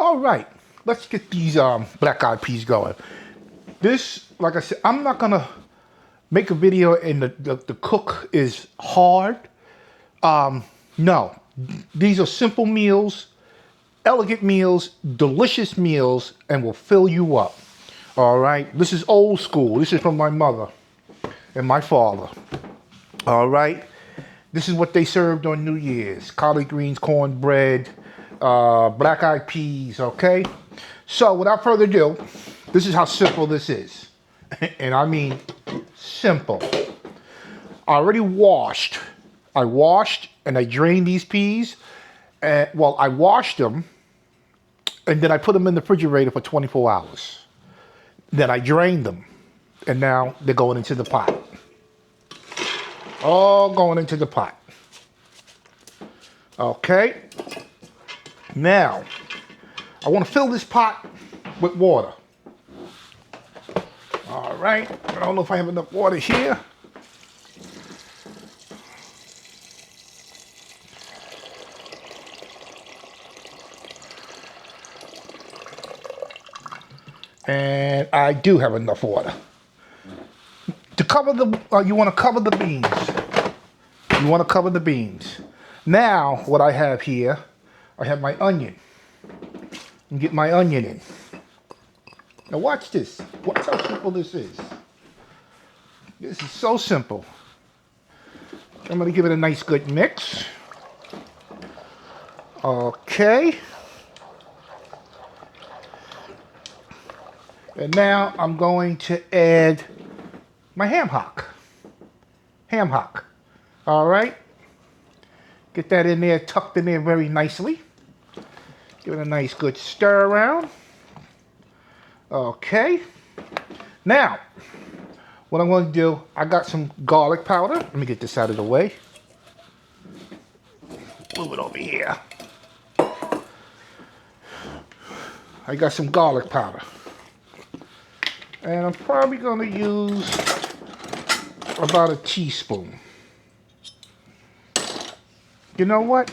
All right, let's get these black-eyed peas going. This, like I said, I'm not gonna make a video and the cook is hard. No, these are simple meals, elegant meals, delicious meals, and will fill you up. All right, this is old school. This is from my mother and my father. All right, this is what they served on New Year's: collard greens, cornbread, black-eyed peas. Okay, so without further ado, this is how simple this is. And I mean simple. I already washed. I washed and I drained these peas. Well, I washed them and then I put them in the refrigerator for 24 hours. Then I drained them and now they're going into the pot. All going into the pot. Okay. Now, I want to fill this pot with water. All right. I don't know if I have enough water here. And I do have enough water. To cover the, you want to cover the beans. You want to cover the beans. Now, what I have here, I have my onion. And get my onion in. Now watch this. Watch how simple this is. This is so simple. I'm going to give it a nice good mix. Okay. And now I'm going to add my ham hock. Ham hock. All right. Get that in there, tucked in there very nicely. Give it a nice good stir around. Okay. Now, what I'm going to do, I got some garlic powder. Let me get this out of the way. Move it over here. I got some garlic powder. And I'm probably going to use about a teaspoon. You know what?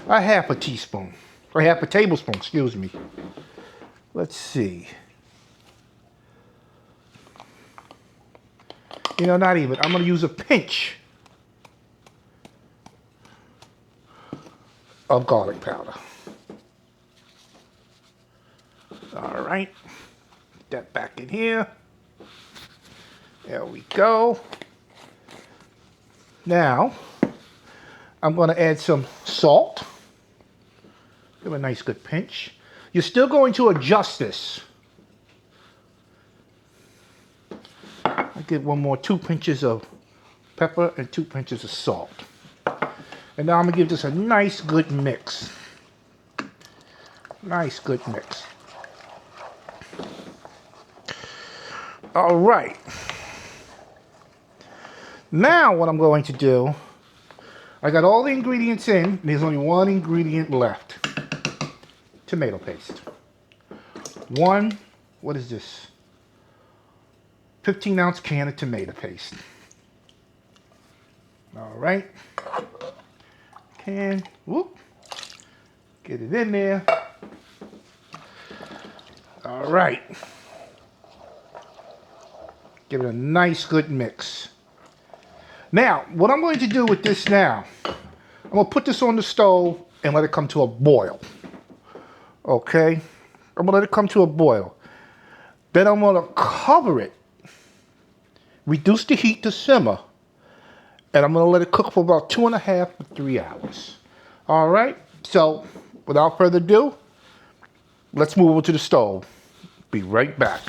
A half a teaspoon. Or half a tablespoon, excuse me. Let's see. You know, not even. I'm going to use a pinch of garlic powder. All right. Get that back in here. There we go. Now, I'm going to add some salt. Give it a nice good pinch. You're still going to adjust this. I get one more, 2 pinches of pepper and 2 pinches of salt. And now I'm going to give this a nice good mix. Nice good mix. All right. Now what I'm going to do, I got all the ingredients in, and there's only one ingredient left. Tomato paste. What is this? 15-ounce can of tomato paste. All right. Whoop. Get it in there. All right. Give it a nice good mix. Now, what I'm going to do with this now, I'm going to put this on the stove and let it come to a boil. Okay? I'm going to let it come to a boil. Then I'm going to cover it. Reduce the heat to simmer. And I'm going to let it cook for about 2.5 to 3 hours. All right? So, without further ado, let's move over to the stove. Be right back.